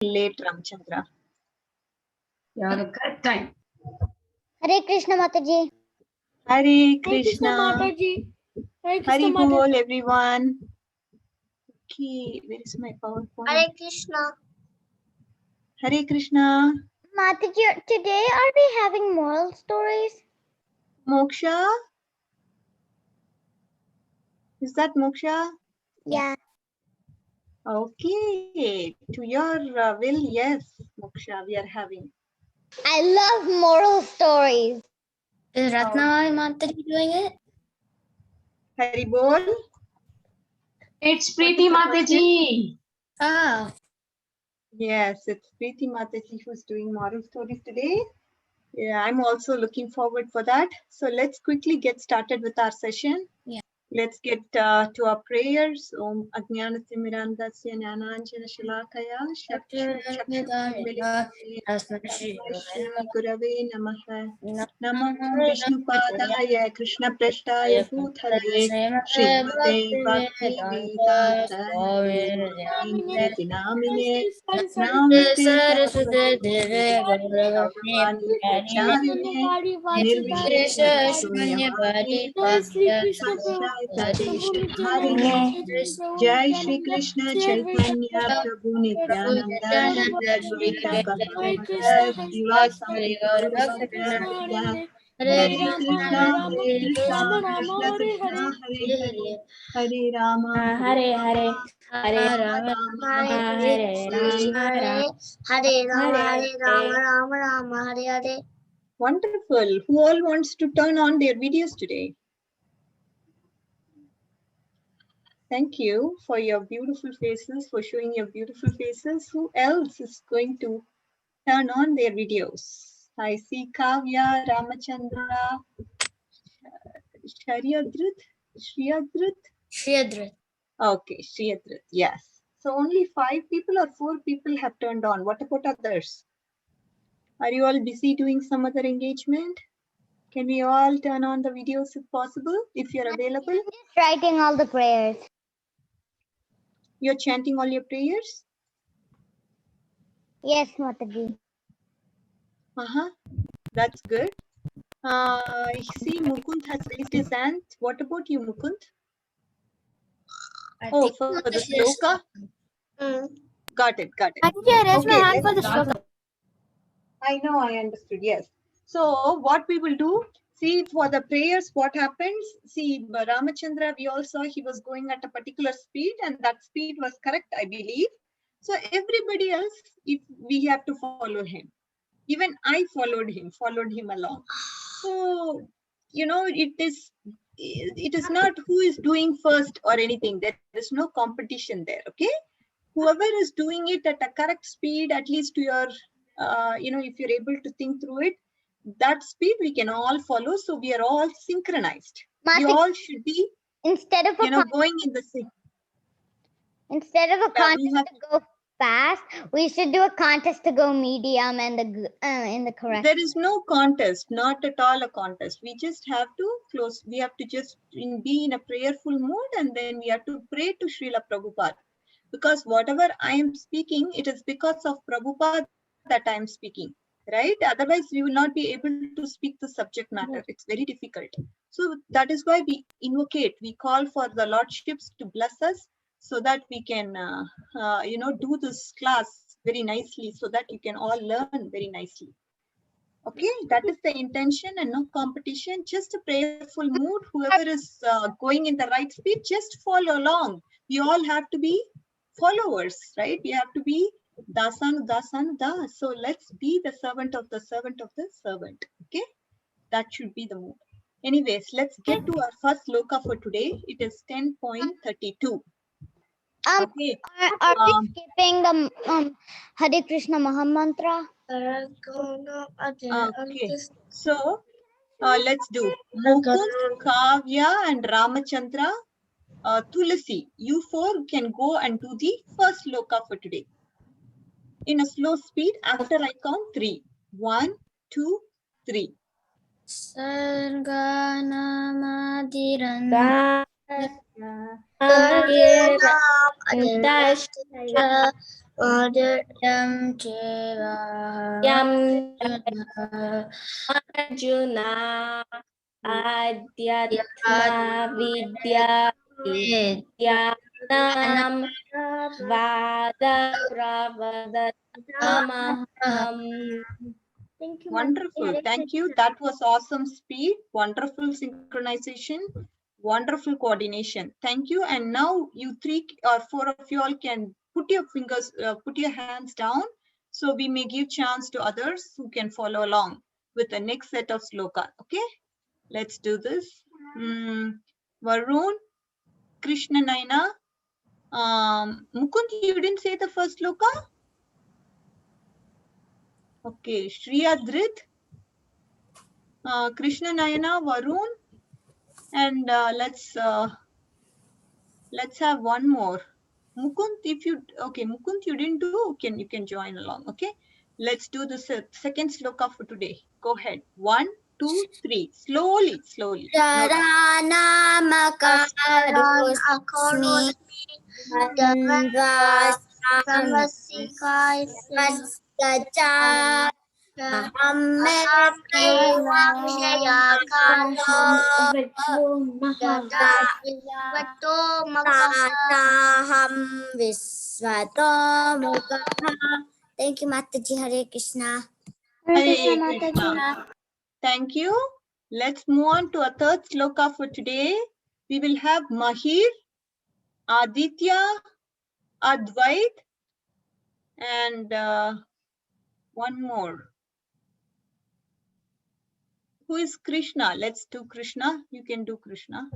late, Ramchandra. You have the correct time. Hare Krishna Mataji. Hare Krishna. Mataji. Hare Krishna Hari Mataji. Bol, everyone. Okay, where is my PowerPoint? Hare Krishna. Hare Krishna. Mataji, today are we having moral stories? Moksha? Is that Moksha? Yeah. Okay, to your will, yes, Moksha, we are having. I love moral stories. Is Ratnavai Mataji doing it? Hari Bol. It's Preeti Mataji. Ah, Yes, it's Preeti Mataji who's doing moral stories today. Yeah, I'm also looking forward for that. So let's quickly get started with our session. Yeah. Let's get to our prayers. Om Ajnana Timirandasya Jnananjana Shalakaya Shri Gurave Namaha Namaha Vishnu Padaya Krishna Prashtaya Bhutale Srimate Bhakti Vedanta Swami Namine Namaste Saraswati Devi Gauravani Pracharine Nirvishesha Shunyavadi Jai Shri Krishna Chaitanya Prabhu Nityananda Shri Advaita Shiva Sati Gaurabhakta Hare Krishna Krishna Krishna Hare Hare Rama Hare Hare. Hare Rama Hare Rama, Rama Rama, Hare Hare. Wonderful. Who all wants to turn on their videos today? Thank you for your beautiful faces, for showing your beautiful faces. Who else is going to turn on their videos? I see Kavya, Ramachandra, Shriadrit. Shriadrit. Okay, Shriadrit, yes. So only 5 people or 4 people have turned on. What about others? Are you all busy doing some other engagement? Can we all turn on the videos if possible, if you're available? Just writing all the prayers. You're chanting all your prayers? Yes, Mataji. That's good. I see Mukund has raised his hand. What about you, Mukund? Oh, for the sloka? Got it. Mataji, I raised my Okay, hand for the let's sloka. I know, I understood, yes. So what we will do, see for the prayers, what happens, see Ramachandra, we all saw he was going at a particular speed and that speed was correct, I believe. So everybody else, if we have to follow him. Even I followed him along. So, you know, it is not who is doing first or anything. There is no competition there, okay? Whoever is doing it at a correct speed, at least to your, if you're able to think through it, that speed we can all follow. So we are all synchronized. We Mataji, all should be, instead of a going in the same. contest to go fast, we should do a contest to go medium and in the correct. There is no contest, not at all a contest. We just have to close. We have to just be in a prayerful mood and then we have to pray to Srila Prabhupada. Because whatever I am speaking, it is because of Prabhupada that I am speaking, right? Otherwise, we will not be able to speak the subject matter. It's very difficult. So that is why we invocate, we call for the Lordships to bless us so that we can, do this class very nicely so that you can all learn very nicely. Okay, that is the intention and no competition, just a prayerful mood. Whoever is going in the right speed, just follow along. We all have to be followers, right? We have to be dasan, das. So let's be the servant of the servant of the servant. Okay, that should be the mood. Anyways, let's get to our first sloka for today. It is 10.32. Okay. Are we skipping the Hare Krishna Mahamantra? Okay. So let's do Mukund, Kavya, and Ramachandra. Tulasi, you 4 can go and do the first sloka for today. In a slow speed, after I count 3. 1, 2, 3. Sarganamadiran Arjuna Adhyatma Vidya Vidyanam Vada Pravadatamaham. Wonderful. Thank you. That was awesome speed. Wonderful synchronization. Wonderful coordination. Thank you. And now you 3 or 4 of you all can put your fingers, put your hands down. So we may give chance to others who can follow along with the next set of sloka. Okay. Let's do this. Varun, Krishna Naina. Mukund, you didn't say the first sloka? Okay. Shriyadrit. Krishna Nayana, Varun, and let's have one more. Mukund, if you Mukund, you didn't do, you can join along. Okay, let's do the second sloka for today. Go ahead. 1, 2, 3. Slowly. Thank you, Mataji. Hare Krishna. Hare Krishna. Thank you. Let's move on to a third sloka for today. We will have Mahir, Aditya, Advait, and one more. Who is Krishna? Let's do Krishna. You can do Krishna.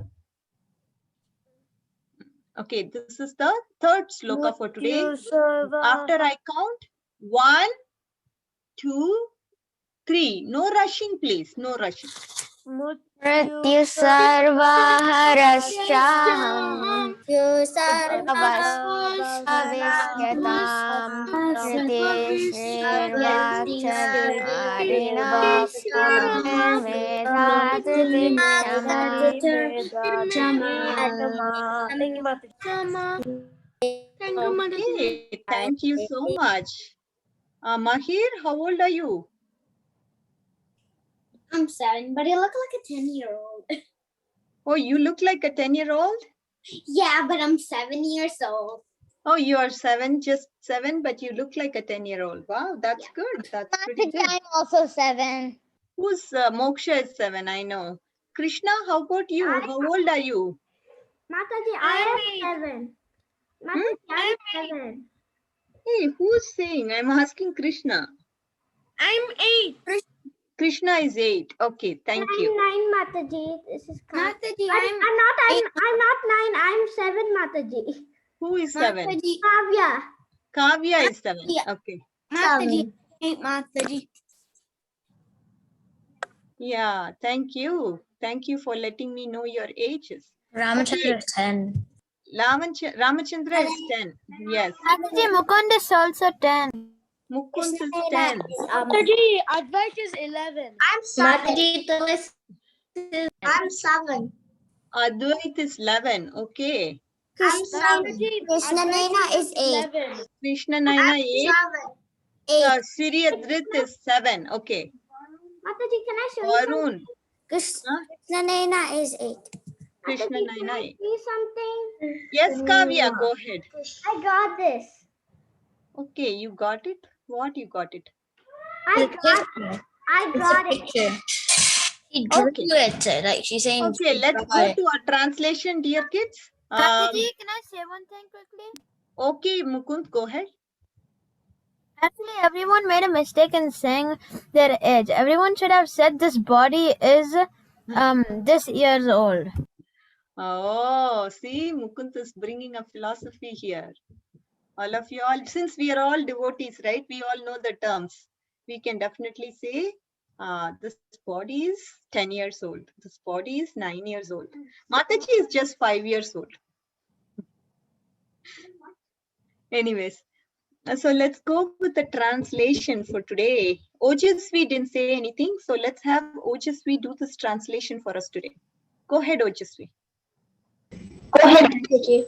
Okay, this is the third sloka for today. After I count 1, 2, 3. No rushing, please. No rushing. Mrityu sarvaharashaham Avasvavishyatam Okay, thank you so much. Mahir, how old are you? I'm 7, but I look like a 10-year-old. Oh, you look like a 10-year-old? Yeah, but I'm 7 years old. Oh, you are 7, just 7, but you look like a 10-year-old. Wow, that's good. That's pretty good. I'm also 7. Who's Moksha is 7, I know. Krishna, how about you? How old are you? Mataji, I am 7. Mataji, I am 7. Hey, who's saying? I'm asking Krishna. I'm 8. Krishna is 8. Okay, thank you. I'm 9, Mataji. This is Mataji. I'm not 9. I'm 7, Mataji. Who is 7? Kavya. Kavya is 7. Yeah. Okay. Mataji. 8, Mataji. Yeah, thank you. Thank you for letting me know your ages. Ramachandra is 10. Ramachandra is 10. Yes. Mataji, Mukund is also 10. Mukund is 10. Mataji, Advait is 11. I'm 7. I'm 7. Advait is 11. Okay. I'm 7. Krishna Naina is 8. Krishna Naina 8. Siriyadrit is 7. Okay. Mataji, can I show you Varun. Krishna Naina is 8. Krishna Naina 8. See something? Yes, Kavya, go ahead. I got this. Okay, you got it? What you got it? I got it. He drew it, like she's saying. Okay, let's go to our translation, dear kids. Mataji, can I say one thing quickly? Okay, Mukund, go ahead. Actually, everyone made a mistake in saying their age. Everyone should have said this body is this years old. Oh, see, Mukund is bringing a philosophy here. All of you all, since we are all devotees, right? We all know the terms. We can definitely say this body is 10 years old. This body is 9 years old. Mataji is just 5 years old. Anyways, so let's go with the translation for today. Ojasvi didn't say anything, so let's have Ojasvi do this translation for us today. Go ahead, Ojasvi. Go ahead, Mataji.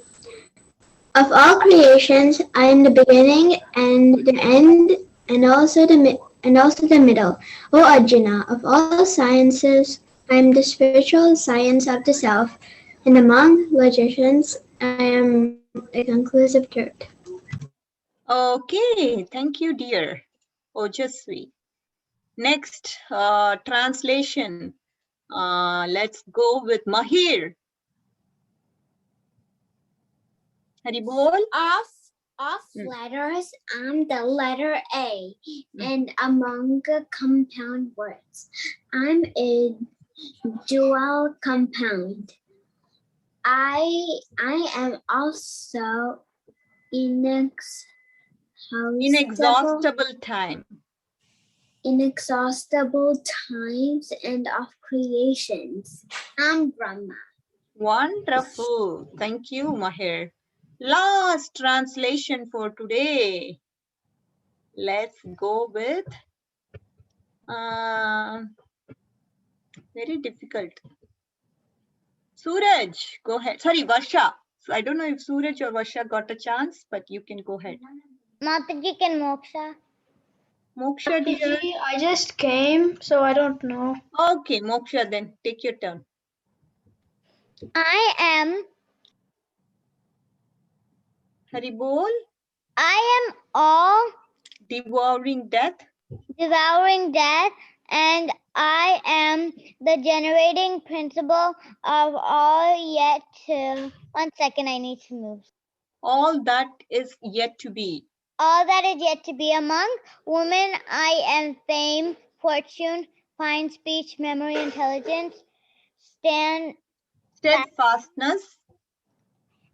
Of all creations, I am the beginning and the end, and also the middle. O Arjuna, of all sciences, I am the spiritual science of the self, and among logicians, I am the conclusive truth. Okay, thank you, dear Ojasvi. Next, translation. Let's go with Mahir. Haribol. Of letters, I'm the letter A, and among compound words, I'm a dual compound. I am also Inexhaustible time. inexhaustible times and of creations. I'm Brahma. Wonderful. Thank you, Mahir. Last translation for today. Let's go with very difficult. Suraj, go ahead. Sorry, Varsha. So I don't know if Suraj or Varsha got a chance, but you can go ahead. Mataji can Moksha. Moksha, dear. I just came, so I don't know. Okay, Moksha, then take your turn. I am Haribol, all devouring death. devouring death, and I am the generating principle of all yet to. 1 second, I need to move. All that is yet to be. All that is yet to be. Among women, I am fame, fortune, fine speech, memory, intelligence, Steadfastness,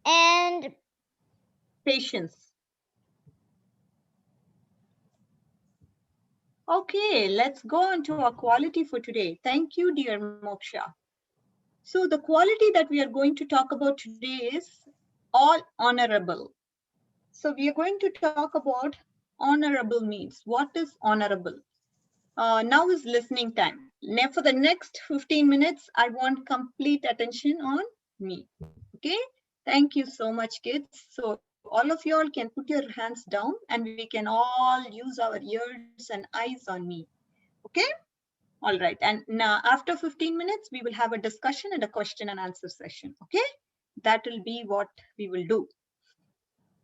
and patience. Okay, let's go on to our quality for today. Thank you, dear Moksha. So the quality that we are going to talk about today is all honorable. So we are going to talk about honorable means. What is honorable? Now is listening time. Now for the next 15 minutes, I want complete attention on me. Okay, thank you so much, kids. So all of you all can put your hands down and we can all use our ears and eyes on me. Okay, all right. And now after 15 minutes, we will have a discussion and a question and answer session. Okay, that will be what we will do.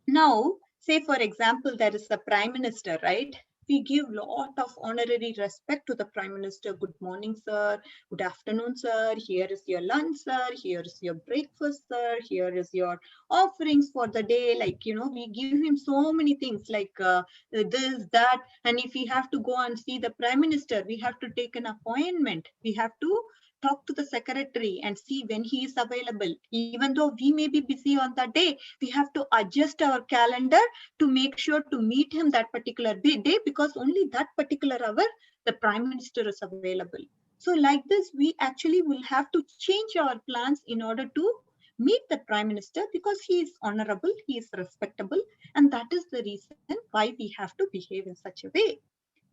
Now, say for example, there is the Prime Minister, right? We give lot of honorary respect to the Prime Minister. Good morning, sir. Good afternoon, sir. Here is your lunch, sir. Here is your breakfast, sir. Here is your offerings for the day. Like, you know, we give him so many things like this, that. And if we have to go and see the Prime Minister, we have to take an appointment. We have to talk to the secretary and see when he is available. Even though we may be busy on that day, we have to adjust our calendar to make sure to meet him that particular day, because only that particular hour the Prime Minister is available. So like this, we actually will have to change our plans in order to meet the Prime Minister, because he is honorable, he is respectable, and that is the reason why we have to behave in such a way.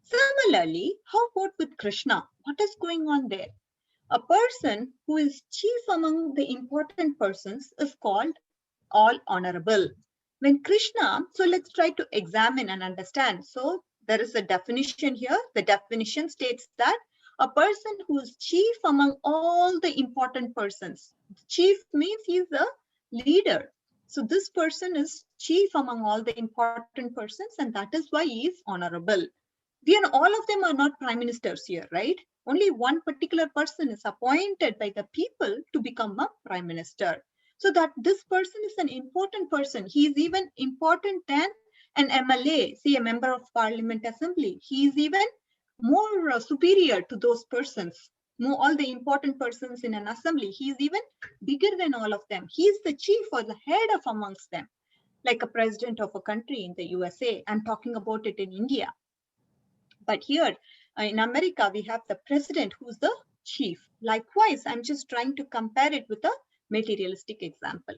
Similarly, how about with Krishna? What is going on there? A person who is chief among the important persons is called all honorable. When Krishna, so let's try to examine and understand. So there is a definition here. The definition states that a person who is chief among all the important persons. Chief means he is a leader. So this person is chief among all the important persons, and that is why he is honorable. All of them are not prime ministers here, right? Only one particular person is appointed by the people to become a prime minister. So that this person is an important person. He is even important than an MLA, say a member of parliament assembly. He is even more superior to those persons. All the important persons in an assembly, he is even bigger than all of them. He is the chief or the head of amongst them, like a president of a country in the USA. I'm talking about it in India. But here in America, we have the president who's the chief. Likewise, I'm just trying to compare it with a materialistic example.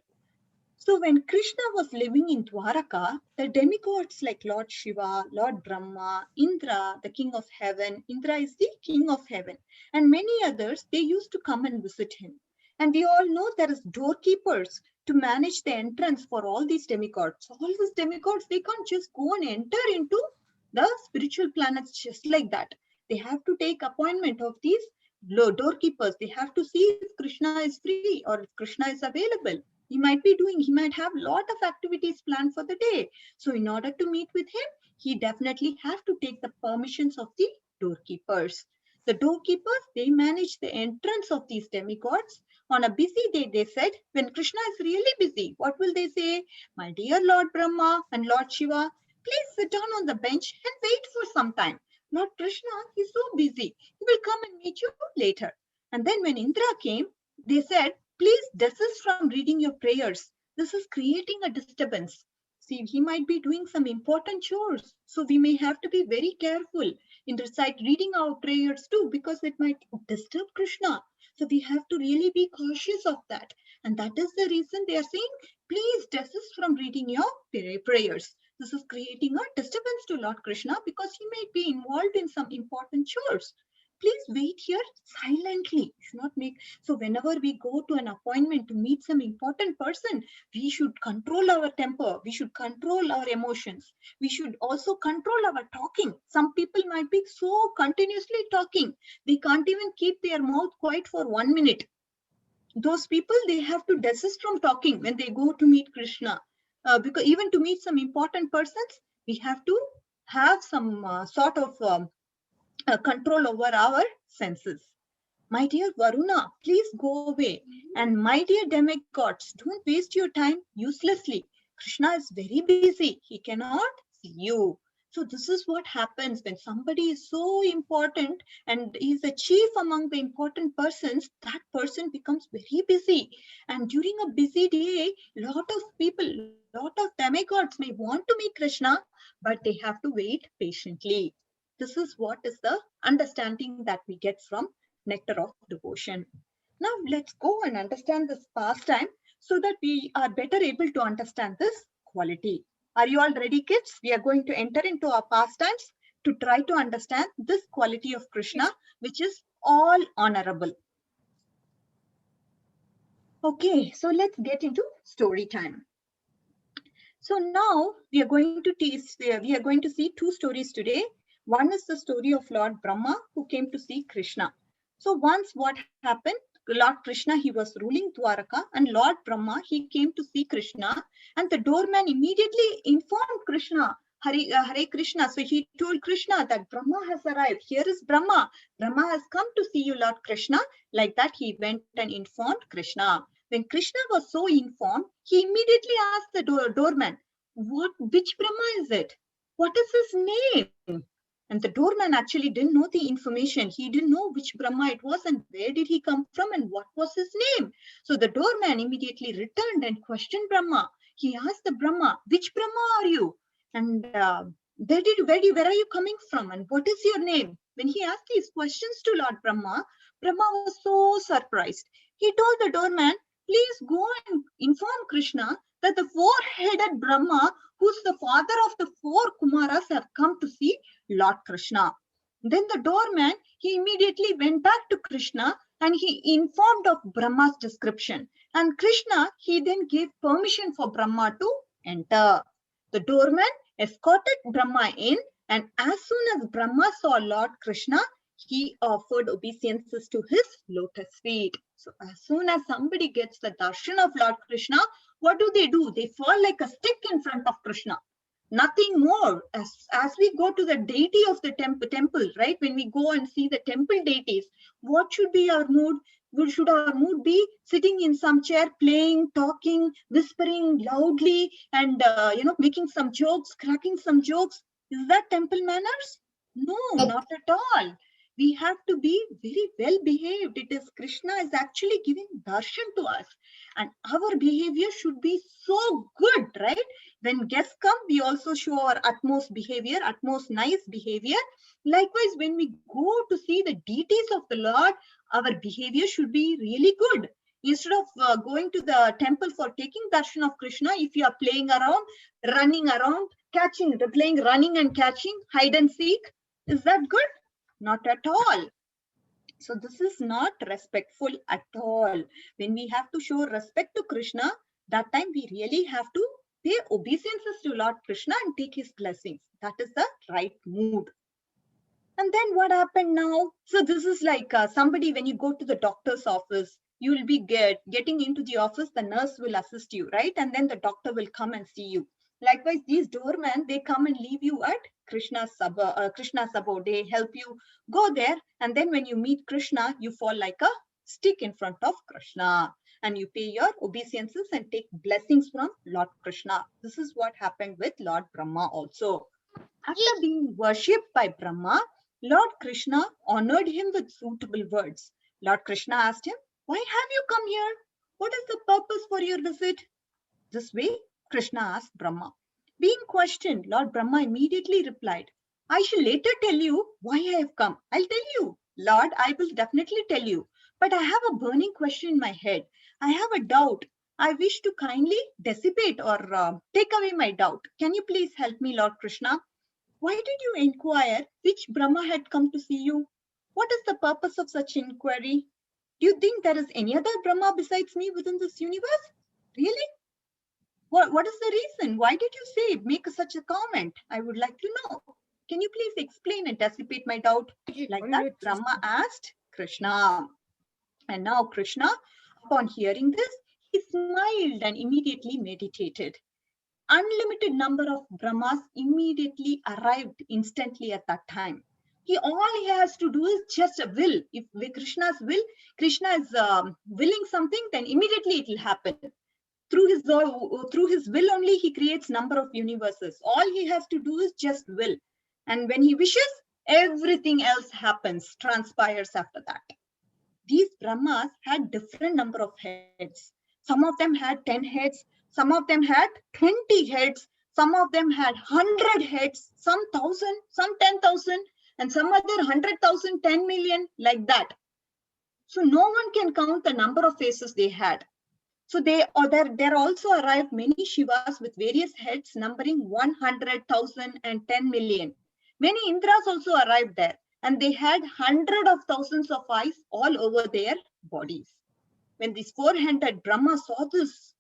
So when Krishna was living in Dwaraka, the demigods like Lord Shiva, Lord Brahma, Indra, the king of heaven, Indra is the king of heaven, and many others, they used to come and visit him. And we all know there is doorkeepers to manage the entrance for all these demigods. All these demigods, they can't just go and enter into the spiritual planets just like that. They have to take appointment of these doorkeepers. They have to see if Krishna is free or if Krishna is available. He might have a lot of activities planned for the day. So in order to meet with him, he definitely have to take the permissions of the doorkeepers. The doorkeepers, they manage the entrance of these demigods. On a busy day, they said, when Krishna is really busy, what will they say? My dear Lord Brahma and Lord Shiva, please sit down on the bench and wait for some time. Lord Krishna, he's so busy. He will come and meet you later. And then when Indra came, they said, please desist from reading your prayers. This is creating a disturbance. See, he might be doing some important chores. So we may have to be very careful in reading our prayers too, because it might disturb Krishna. So we have to really be cautious of that. And that is the reason they are saying, please desist from reading your prayers. This is creating a disturbance to Lord Krishna because he may be involved in some important chores. Please wait here silently. Should not make. So whenever we go to an appointment to meet some important person, we should control our temper. We should control our emotions. We should also control our talking. Some people might be so continuously talking. They can't even keep their mouth quiet for 1 minute. Those people, they have to desist from talking when they go to meet Krishna. Because even to meet some important persons, we have to have some sort of control over our senses. My dear Varuna, please go away. And my dear demigods, don't waste your time uselessly. Krishna is very busy. He cannot see you. So this is what happens when somebody is so important and is a chief among the important persons, that person becomes very busy. And during a busy day, lot of people, lot of demigods may want to meet Krishna, but they have to wait patiently. This is what is the understanding that we get from Nectar of Devotion. Now let's go and understand this pastime so that we are better able to understand this quality. Are you all ready, kids? We are going to enter into our pastimes to try to understand this quality of Krishna, which is all honorable. Okay, so let's get into story time. So now we are going to see two stories today. One is the story of Lord Brahma who came to see Krishna. So once what happened, Lord Krishna, he was ruling Dwaraka, and Lord Brahma, he came to see Krishna, and the doorman immediately informed Krishna, Hare Krishna. So he told Krishna that Brahma has arrived. Here is Brahma. Brahma has come to see you, Lord Krishna. Like that, he went and informed Krishna. When Krishna was so informed, he immediately asked the doorman, which Brahma is it? What is his name? And the doorman actually didn't know the information. He didn't know which Brahma it was and where did he come from and what was his name. So the doorman immediately returned and questioned Brahma. He asked the Brahma, which Brahma are you? And where are you coming from? And what is your name? When he asked these questions to Lord Brahma, Brahma was so surprised. He told the doorman, please go and inform Krishna that the four-headed Brahma, who's the father of the four Kumaras, have come to see Lord Krishna. Then the doorman, he immediately went back to Krishna and he informed of Brahma's description. And Krishna, he then gave permission for Brahma to enter. The doorman escorted Brahma in, and as soon as Brahma saw Lord Krishna, he offered obeisances to his lotus feet. So as soon as somebody gets the darshan of Lord Krishna, what do? They fall like a stick in front of Krishna. Nothing more. As we go to the deity of the temple, right? When we go and see the temple deities, what should be our mood? Should our mood be sitting in some chair, playing, talking, whispering loudly, and making some jokes, cracking some jokes? Is that temple manners? No, not at all. We have to be very well behaved. It is Krishna is actually giving darshan to us, and our behavior should be so good, right? When guests come, we also show our utmost behavior, utmost nice behavior. Likewise, when we go to see the deities of the Lord, our behavior should be really good. Instead of going to the temple for taking darshan of Krishna, if you are playing around, running around, running and catching, hide and seek, is that good? Not at all. So this is not respectful at all. When we have to show respect to Krishna, that time we really have to pay obeisances to Lord Krishna and take his blessings. That is the right mood. And then what happened now? So this is like somebody, when you go to the doctor's office, you will be getting into the office, the nurse will assist you, right? And then the doctor will come and see you. Likewise, these doormen, they come and leave you at Krishna's Sabha. They help you go there. And then when you meet Krishna, you fall like a stick in front of Krishna. And you pay your obeisances and take blessings from Lord Krishna. This is what happened with Lord Brahma also. After being worshipped by Brahma, Lord Krishna honored him with suitable words. Lord Krishna asked him, "Why have you come here? What is the purpose for your visit?" This way, Krishna asked Brahma. Being questioned, Lord Brahma immediately replied, "I shall later tell you why I have come. I'll tell you, Lord, I will definitely tell you. But I have a burning question in my head. I have a doubt. I wish to kindly dissipate or take away my doubt. Can you please help me, Lord Krishna? Why did you inquire which Brahma had come to see you? What is the purpose of such inquiry? Do you think there is any other Brahma besides me within this universe? Really? What is the reason? Why did you make such a comment? I would like to know. Can you please explain and dissipate my doubt?" Like that, Brahma asked Krishna. And now Krishna, upon hearing this, he smiled and immediately meditated. Unlimited number of Brahmas immediately arrived instantly at that time. All he has to do is just a will. If with Krishna's will, Krishna is willing something, then immediately it will happen. Through his will only, he creates number of universes. All he has to do is just will. And when he wishes, everything else happens, transpires after that. These Brahmas had different number of heads. Some of them had 10 heads. Some of them had 20 heads. Some of them had 100 heads. Some 1,000, some 10,000, and some other 100,000, 10 million, like that. So no one can count the number of faces they had. So there also arrived many Shivas with various heads numbering 100,000 and 10 million. Many Indras also arrived there, and they had hundreds of thousands of eyes all over their bodies. When these four-handed Brahma saw this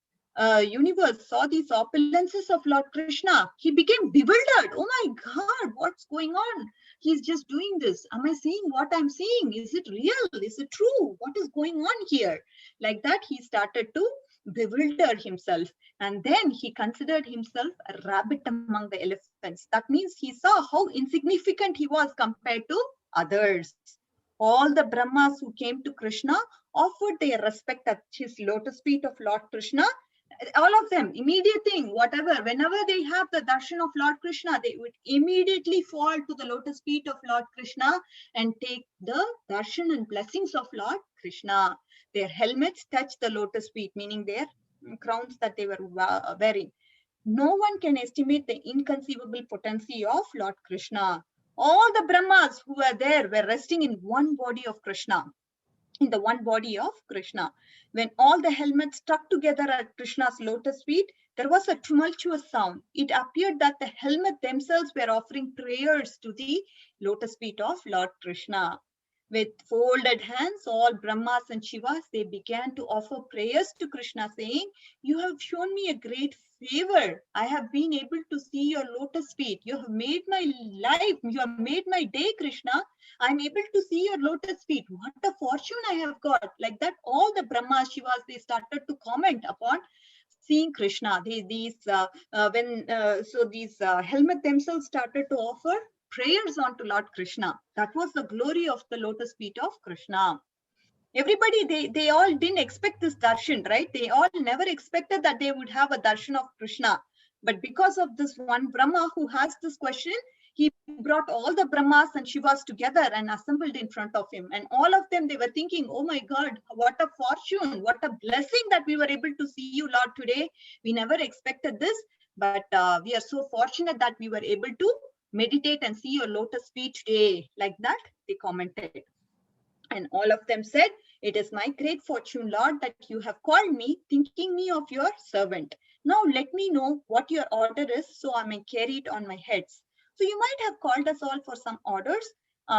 universe, saw these opulences of Lord Krishna, he became bewildered. Oh my God, what's going on? He's just doing this. Am I seeing what I'm seeing? Is it real? Is it true? What is going on here? Like that, he started to bewilder himself. And then he considered himself a rabbit among the elephants. That means he saw how insignificant he was compared to others. All the Brahmas who came to Krishna offered their respect at his lotus feet of Lord Krishna. All of them, immediate thing, whatever, whenever they have the darshan of Lord Krishna, they would immediately fall to the lotus feet of Lord Krishna and take the darshan and blessings of Lord Krishna. Their helmets touched the lotus feet, meaning their crowns that they were wearing. No one can estimate the inconceivable potency of Lord Krishna. All the Brahmas who were there were resting in one body of Krishna. In the one body of Krishna. When all the helmets stuck together at Krishna's lotus feet, there was a tumultuous sound. It appeared that the helmet themselves were offering prayers to the lotus feet of Lord Krishna. With folded hands, all Brahmas and Shivas, they began to offer prayers to Krishna, saying, "You have shown me a great favor. I have been able to see your lotus feet. You have made my life. You have made my day, Krishna. I'm able to see your lotus feet. What a fortune I have got." Like that, all the Brahmas, Shivas, they started to comment upon seeing Krishna. These helmet themselves started to offer prayers onto Lord Krishna. That was the glory of the lotus feet of Krishna. Everybody, they all didn't expect this darshan, right? They all never expected that they would have a darshan of Krishna. But because of this one Brahma who has this question, he brought all the Brahmas and Shivas together and assembled in front of him. And all of them, they were thinking, "Oh my God, what a fortune, what a blessing that we were able to see you, Lord, today. We never expected this, but we are so fortunate that we were able to meditate and see your lotus feet today." Like that, they commented. And all of them said, "It is my great fortune, Lord, that you have called me, thinking me of your servant. Now let me know what your order is, so I may carry it on my heads." So you might have called us all for some orders.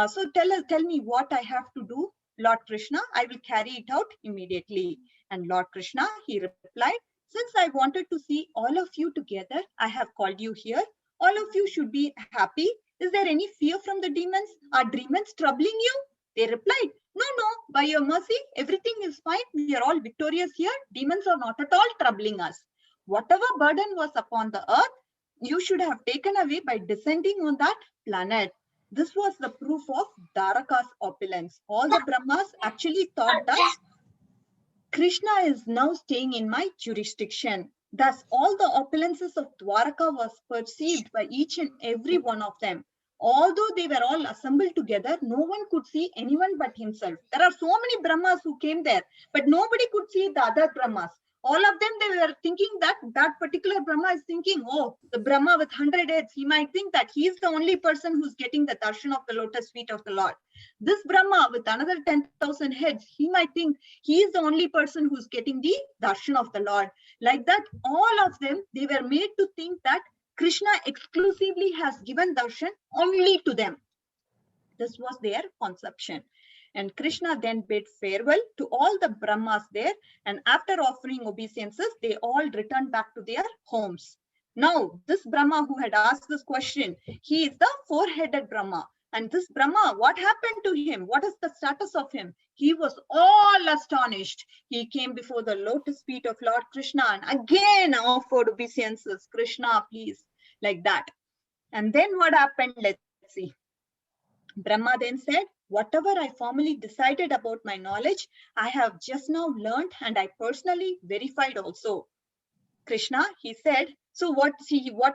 So tell me what I have to do. Lord Krishna, I will carry it out immediately. And Lord Krishna, he replied, since I wanted to see all of you together, I have called you here. All of you should be happy. Is there any fear from the demons? Are demons troubling you? They replied, no, by your mercy, everything is fine. We are all victorious here. Demons are not at all troubling us. Whatever burden was upon the earth, you should have taken away by descending on that planet. This was the proof of Dwaraka's opulence. All the Brahmas actually thought that Krishna is now staying in my jurisdiction. Thus, all the opulences of Dwaraka was perceived by each and every one of them. Although they were all assembled together, no one could see anyone but himself. There are so many Brahmas who came there, but nobody could see the other Brahmas. All of them, they were thinking that that particular Brahma is thinking, oh, the Brahma with 100 heads, he might think that he is the only person who's getting the darshan of the lotus feet of the Lord. This Brahma with another 10,000 heads, he might think he is the only person who's getting the darshan of the Lord. Like that, all of them, they were made to think that Krishna exclusively has given darshan only to them. This was their conception. And Krishna then bid farewell to all the Brahmas there. And after offering obeisances, they all returned back to their homes. Now, this Brahma who had asked this question, he is the four-headed Brahma. And this Brahma, what happened to him? What is the status of him? He was all astonished. He came before the lotus feet of Lord Krishna and again offered obeisances. Krishna, please, like that. And then what happened? Let's see. Brahma then said, whatever I formally decided about my knowledge, I have just now learned and I personally verified also. Krishna, he said, so what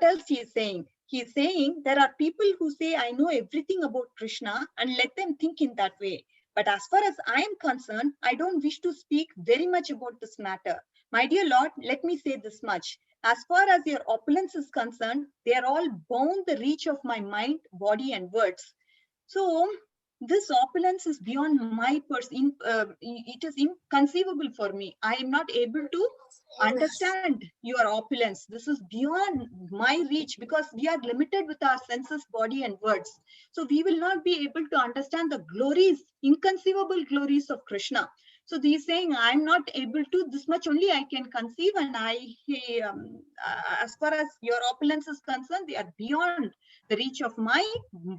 else he is saying? He is saying there are people who say, I know everything about Krishna, and let them think in that way. But as far as I am concerned, I don't wish to speak very much about this matter. My dear Lord, let me say this much. As far as your opulence is concerned, they are all beyond the reach of my mind, body, and words. So this opulence is beyond my person. It is inconceivable for me. I am not able to understand your opulence. This is beyond my reach because we are limited with our senses, body, and words. So we will not be able to understand the glories, inconceivable glories of Krishna. So he is saying, I'm not able to, this much only I can conceive, and as far as your opulence is concerned, they are beyond the reach of my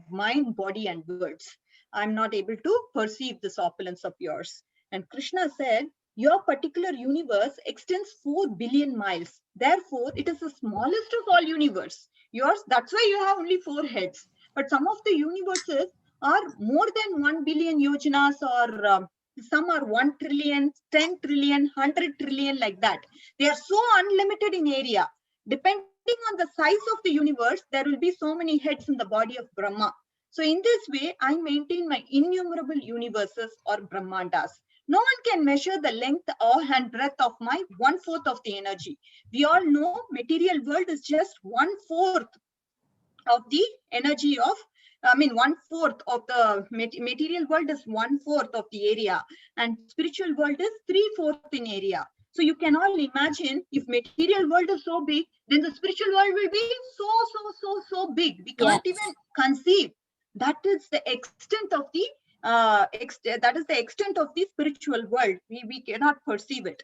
mind, body, and words. I'm not able to perceive this opulence of yours. And Krishna said, your particular universe extends 4 billion miles. Therefore, it is the smallest of all universe. Yours, that's why you have only 4 heads. But some of the universes are more than 1 billion yojanas, or some are 1 trillion, 10 trillion, 100 trillion, like that. They are so unlimited in area. Depending on the size of the universe, there will be so many heads in the body of Brahma. So in this way, I maintain my innumerable universes or Brahmandas. No one can measure the length and breadth of my 1/4 of the energy. We all know material world is just 1/4 of the energy of, 1/4 of the material world is 1/4 of the area, and spiritual world is 3/4 in area. So you can all imagine, if material world is so big, then the spiritual world will be so big. We can't even conceive. That is the extent of the spiritual world. We cannot perceive it.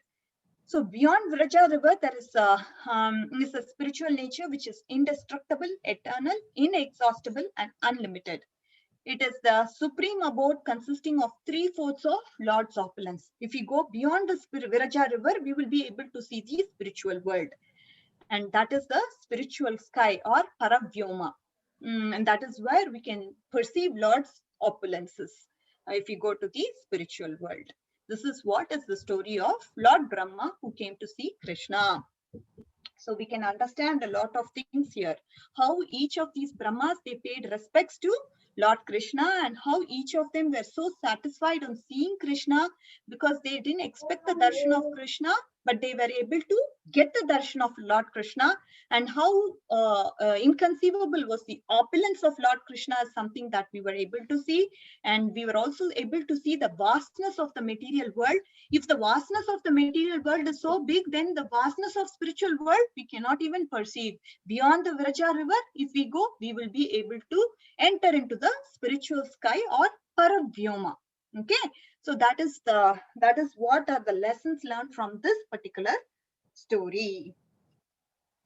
So beyond Vraja river, there is a spiritual nature which is indestructible, eternal, inexhaustible, and unlimited. It is the supreme abode consisting of 3/4 of Lord's opulence. If we go beyond the Viraja river, we will be able to see the spiritual world. And that is the spiritual sky, or Paravyoma. And that is where we can perceive Lord's opulences if we go to the spiritual world. This is what is the story of Lord Brahma who came to see Krishna. So we can understand a lot of things here. How each of these Brahmas, they paid respects to Lord Krishna, and how each of them were so satisfied on seeing Krishna because they didn't expect the darshan of Krishna, but they were able to get the darshan of Lord Krishna, and how inconceivable was the opulence of Lord Krishna is something that we were able to see. And we were also able to see the vastness of the material world. If the vastness of the material world is so big, then the vastness of spiritual world, we cannot even perceive. Beyond the Vraja river, if we go, we will be able to enter into the spiritual sky, or Paravyoma. Okay, so that is what are the lessons learned from this particular story.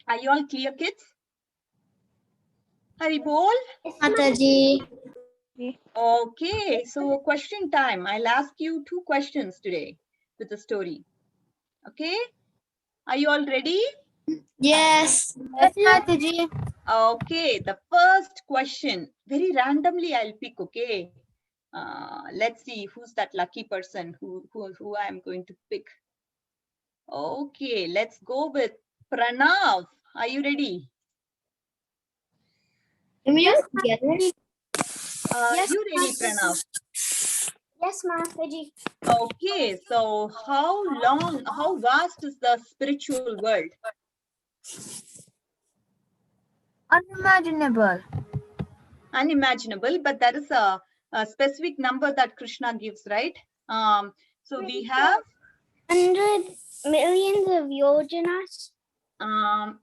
Are you all clear, kids? Hari bol. Mataji. Okay, so question time. I'll ask you 2 questions today with the story. Okay, are you all ready? Yes. Yes, Mataji. Okay, the first question, very randomly I'll pick. Okay, let's see who's that lucky person who I'm going to pick. Okay, let's go with Pranav. Are you ready? Yes. You ready, Pranav? Yes, Mataji. Okay, so how vast is the spiritual world? Unimaginable. Unimaginable, but there is a specific number that Krishna gives, right? So we have 100 millions of yojanas.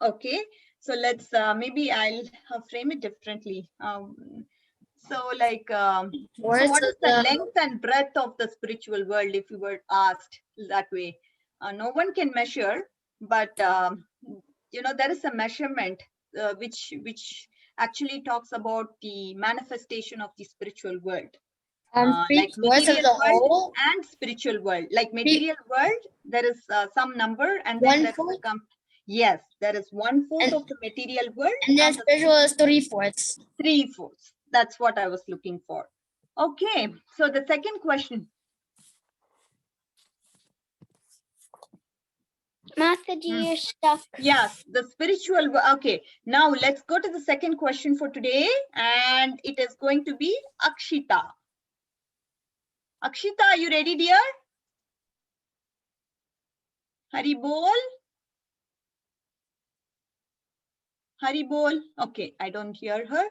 okay, so let's maybe I'll frame it differently. So like so what is the length and breadth of the spiritual world, if you were asked that way? No one can measure, but you know, there is a measurement which actually talks about the manifestation of the spiritual world. Like material world and spiritual world. Like material world, there is some number, and then there is yes, there is 1/4 of the material world, And then spiritual is 3/4. 3/4. That's what I was looking for. Okay, so the second question. Mataji, you're stuck. Yes, the spiritual. Okay, now let's go to the second question for today, and it is going to be Akshita. Akshita, are you ready, dear? Hari bol. Hari bol. Okay, I don't hear her.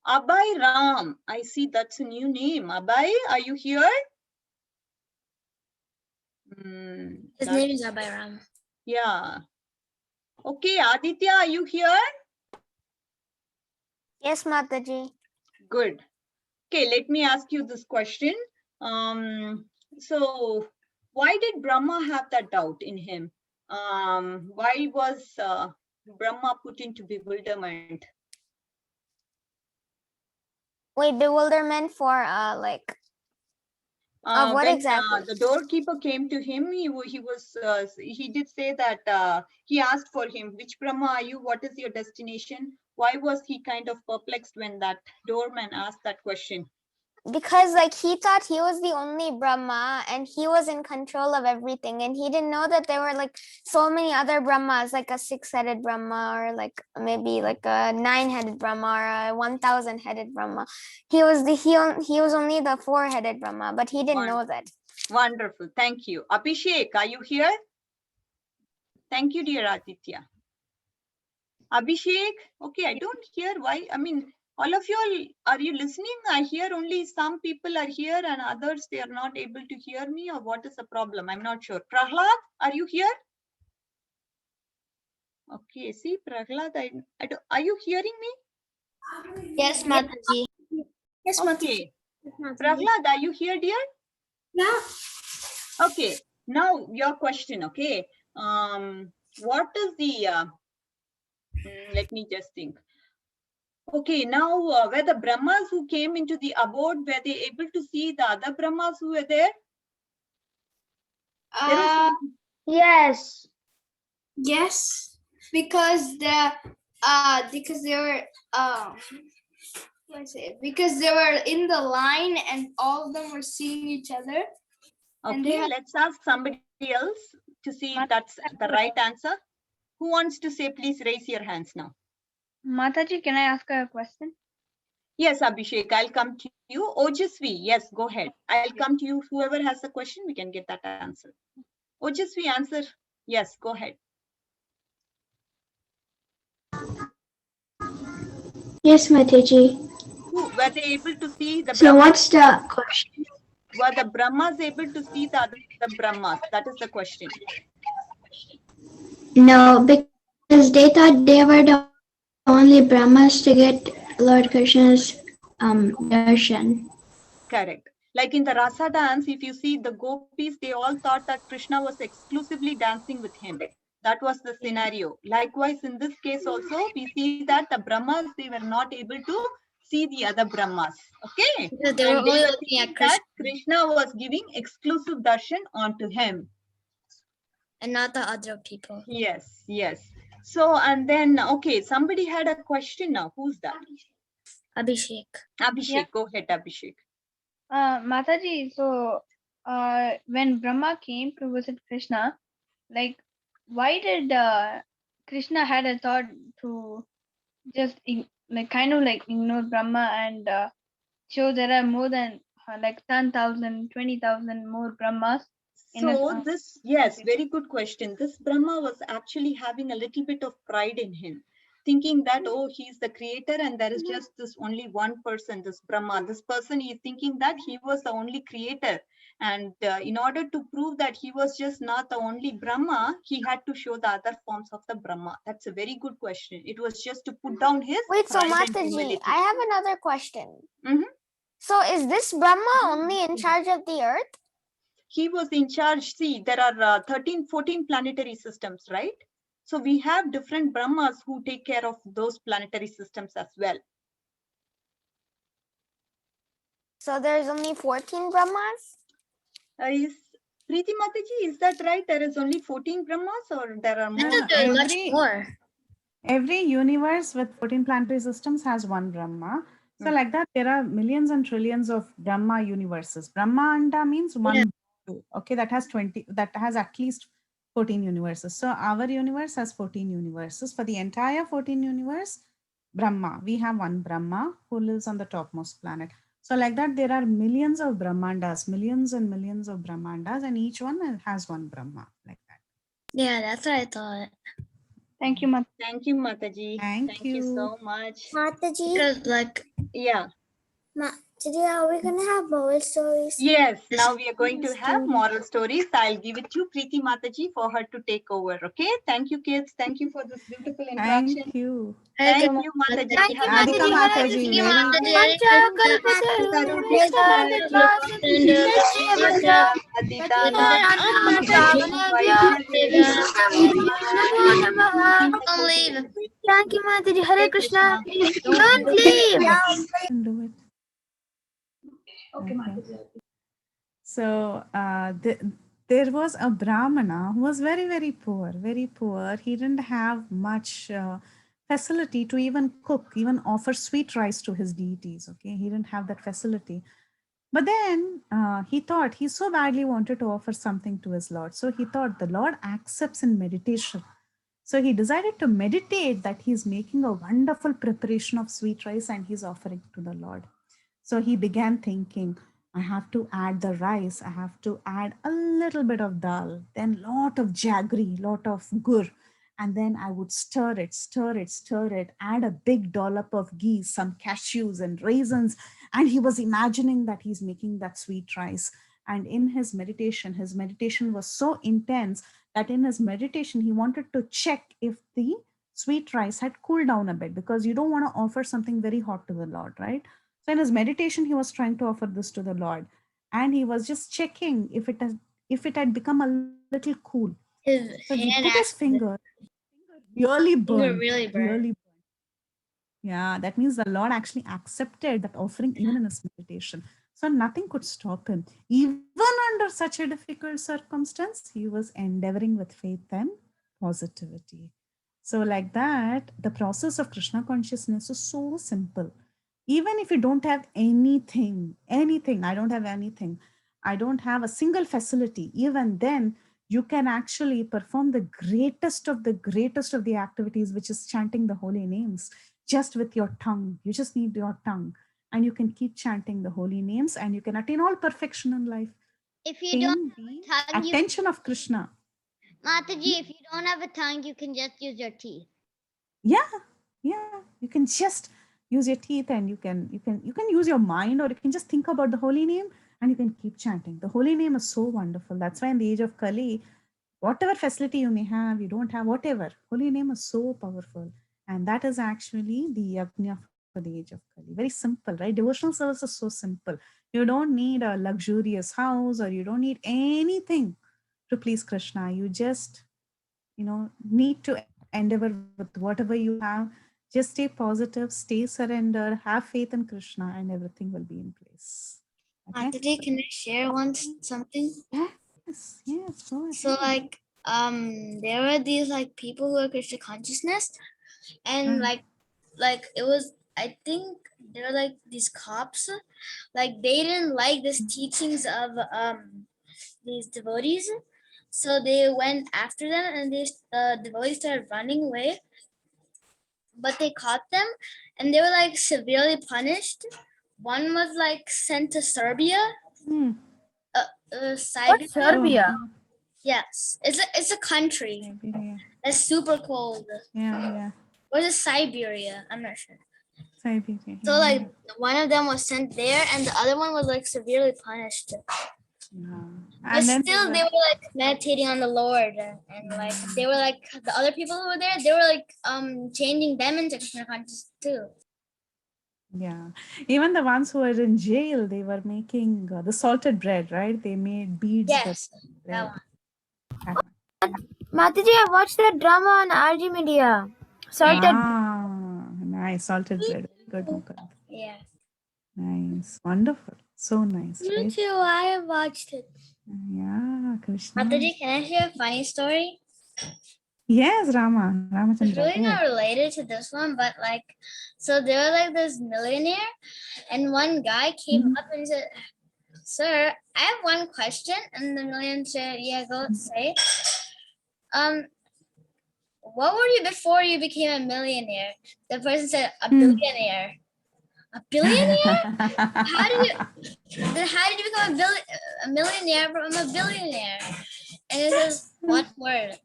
Abhay Ram. I see that's a new name. Abhay, are you here? His name is Abhay Ram. Yeah. Okay, Aditya, are you here? Yes, Mataji. Good. Okay, let me ask you this question. So why did Brahma have that doubt in him? Why was Brahma put into bewilderment? Wait, bewilderment for like of what When, exactly? the doorkeeper came to him, he did say that he asked for him, which Brahma are you? What is your destination? Why was he kind of perplexed when that doorman asked that question? Because like he thought he was the only Brahma and he was in control of everything, and he didn't know that there were like so many other Brahmas, like a 6-headed Brahma, or like maybe like a 9-headed Brahma, or a 1,000-headed Brahma. He was only the 4-headed Brahma, but he didn't know that. Wonderful, thank you. Abhishek, are you here? Thank you, dear Aditya. Abhishek, okay, I don't hear why. I mean, all of you, are you listening? I hear only some people are here and others, they are not able to hear me, or what is the problem? I'm not sure. Prahlad, are you here? Okay, see, Prahlad, I don't, are you hearing me? Yes, Mataji. Yes, Okay. Prahlad, are you here, dear? Yeah. Okay, now your question, okay. What is the, let me just think. Okay, now were the Brahmas who came into the abode, were they able to see the other Brahmas who were there? Yes. Yes, because they were because they were in the line and all of them were seeing each other. And Okay, let's ask somebody else to see if that's the right answer. Who wants to say, please raise your hands now. Mataji, can I ask a question? Yes, Abhishek, I'll come to you. Ojasvi, yes, go ahead. I'll come to you. Whoever has a question, we can get that answer. Ojasvi, answer. Yes, go ahead. Yes, Mataji. Were they able to see the So Brahmas? what's the question? Were the Brahmas able to see the other Brahmas? That is the question. No, because they thought they were the only Brahmas to get Lord Krishna's darshan. Correct. Like in the Rasa dance, if you see the gopis, they all thought that Krishna was exclusively dancing with him. That was the scenario. Likewise, in this case also, we see that the Brahmas, they were not able to see the other Brahmas. Okay. Because they were And they only were looking at thinking Krishna that Krishna was giving exclusive darshan onto him. and not the other people. Yes, yes. So, and then, okay, somebody had a question now. Who's that? Abhishek. Abhishek, Yeah. go ahead, Abhishek. Mataji, so when Brahma came to visit Krishna, like, why did Krishna had a thought to just like kind of like ignore Brahma and show there are more than like 10,000, 20,000 more Brahmas in a So this, yes, very good question. This Brahma was actually having a little bit of pride in him, thinking that, oh, he's the creator and there is just this only one person, this Brahma. This person is thinking that he was the only creator. And in order to prove that he was just not the only Brahma, he had to show the other forms of the Brahma. That's a very good question. It was just to put down his Wait, so pride and Mataji, humility. I have another question. Mhm. So is this Brahma only in charge of the earth? He was in charge. See, there are 13, 14 planetary systems, right? So we have different Brahmas who take care of those planetary systems as well. So there's only 14 Brahmas? Is Preeti Mataji, is that right? There is only 14 Brahmas or there are I more? thought there was much every- more. Every universe with 14 planetary systems has one Brahma. So like that, there are millions and trillions of Brahma universes. Brahmanda means one, okay, that has 20, that has at least 14 universes. So our universe has 14 universes. For the entire 14 universe, Brahma, we have one Brahma who lives on the topmost planet. So like that, there are millions of Brahmandas, millions and millions of Brahmandas, and each one has one Brahma, like that. Yeah, that's what I thought. Thank you, Mataji. Thank you, Mataji. Thank you you. so much. Mataji, Because like Yeah. today are we gonna have moral stories? Yes, now we are going to have moral stories. I'll give it to Preeti Mataji for her to take over. Okay. Thank you, kids. Thank you for this beautiful interaction. Thank you. Thank you, Mataji. Thank you, Have a Radhika good Mataji, day. very don't leave. Thank you, Mataji. Hare Krishna. Don't Don't leave. can do it. Okay. So there was a Brahmana who was very, very poor, very poor. He didn't have much facility to even cook, even offer sweet rice to his deities. Okay, he didn't have that facility. But then he thought he so badly wanted to offer something to his Lord. So he thought the Lord accepts in meditation. So he decided to meditate that he's making a wonderful preparation of sweet rice and he's offering to the Lord. So he began thinking, I have to add the rice, I have to add a little bit of dal, then lot of jaggery, lot of gur, and then I would stir it, add a big dollop of ghee, some cashews and raisins, and he was imagining that he's making that sweet rice. And in his meditation was so intense that in his meditation, he wanted to check if the sweet rice had cooled down a bit, because you don't want to offer something very hot to the Lord, right? So in his meditation, he was trying to offer this to the Lord, and he was just checking if it had become a little cool. So he put his finger, really burned, really burned. Yeah, that means the Lord actually accepted that offering even in his meditation. So nothing could stop him. Even under such a difficult circumstance, he was endeavoring with faith and positivity. So like that, the process of Krishna consciousness is so simple. Even if you don't have anything, I don't have anything, I don't have a single facility, even then you can actually perform the greatest of the activities, which is chanting the holy names just with your tongue. You just need your tongue and you can keep chanting the holy names and you can attain all perfection in life. If you don't have a tongue, Attention of Krishna. Mataji, if you don't have a tongue, you can just use your teeth. Yeah, you can just use your teeth and you can use your mind, or you can just think about the holy name and you can keep chanting. The holy name is so wonderful. That's why in the age of Kali, whatever facility you may have, you don't have, whatever, holy name is so powerful. And that is actually the yajna for the age of Kali. Very simple, right? Devotional service is so simple. You don't need a luxurious house or you don't need anything to please Krishna. You just, need to endeavor with whatever you have. Just stay positive, stay surrendered, have faith in Krishna, and everything will be in place. Okay? Mataji, can I share something? Yes, go ahead. So like there were these like people who are Krishna consciousness, and like it was, I think there were like these cops, like they didn't like this teachings of these devotees, so they went after them, and these devotees started running away, but they caught them and they were like severely punished. One was like sent to Serbia. Siberia. Serbia? Yes, it's a country. Siberia. It's super cold. Yeah. Or is it Siberia? I'm not sure. Siberia. So like one of them was sent there, and the other one was like severely punished. But And then still, they were like meditating on the Lord, and like they were like the other people who were there. They were like changing them into Krishna consciousness too. Yeah, even the ones who were in jail, they were making the salted bread, right? They made beads. Yes, with that bread. one. Mataji, I watched that drama on RG Media. Salted. Nice. Salted bread. Good, Mukund. Yeah. Nice. Wonderful. So nice, Me right? too. I watched it. Yeah, Krishna. Mataji, can I share a funny story? Yes, It's Ramachandra. really go not ahead. related to this one, but like, so there was like this millionaire, and one guy came up and said, "Sir, I have one question." And the millionaire said, "Yeah, go say. What were you before you became a millionaire?" The person said, "A billionaire." A billionaire? How did you become a millionaire from a billionaire? And it says one word,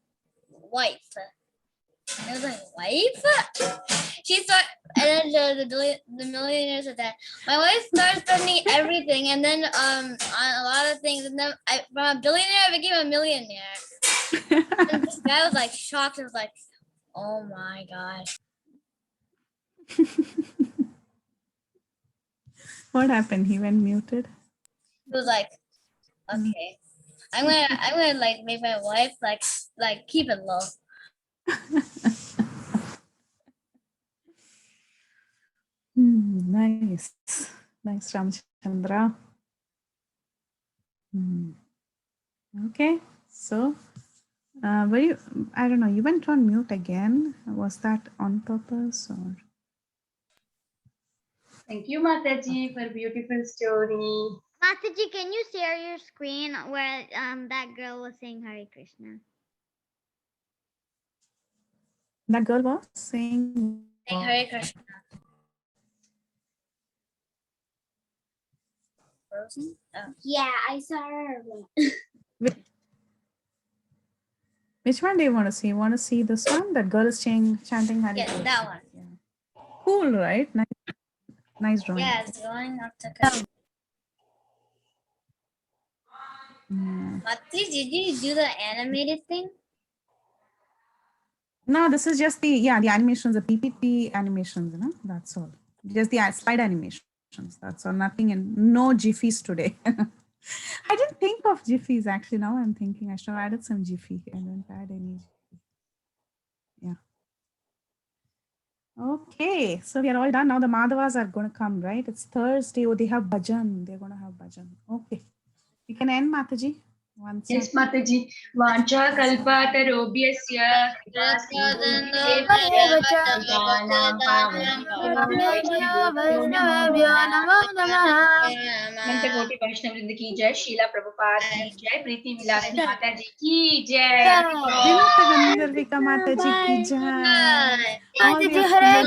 wife. And I was like, wife? She thought, and then the millionaire said that my wife started spending everything, and then on a lot of things, and then from a billionaire I became a millionaire. And this guy was like shocked. He was like, oh my god. What happened? He went muted. He was like, okay, I'm gonna like make my wife like keep it low. Nice. Nice, Ramachandra. Okay, so were you, I don't know, you went on mute again. Was that on purpose or? Thank you, Mataji, for beautiful story. Mataji, can you share your screen where that girl was saying Hare Krishna? That girl was saying. Hare Krishna. Frozen? Oh. Yeah, I saw her. Which one do you want to see? You want to see this one? That girl is chanting Hare Yes, Krishna. that one. Yeah. Cool, right? Nice drawing. Yeah, it's going up to Krishna. Mati, did you do the animated thing? No, this is just the animations, the PPT animations, that's all. Just the slide animations, that's all. Nothing no Jiffies today. I didn't think of Jiffies actually. Now I'm thinking I should have added some Jiffy. I don't add any Jiffy. Yeah. Okay, so we are all done. Now the Madhavas are going to come, right? It's Thursday. Oh, they have bhajan. They're going to have bhajan. Okay. We can end, Mataji. Yes, Mataji. Vancha kalpatarobhyasya Mantakoti Vaishnav Vrinda ki jai, Srila Prabhupada ki jai, Preeti Vilasini Mataji ki jai. Vinata Gandharvika Mataji ki jai. Mataji, Hare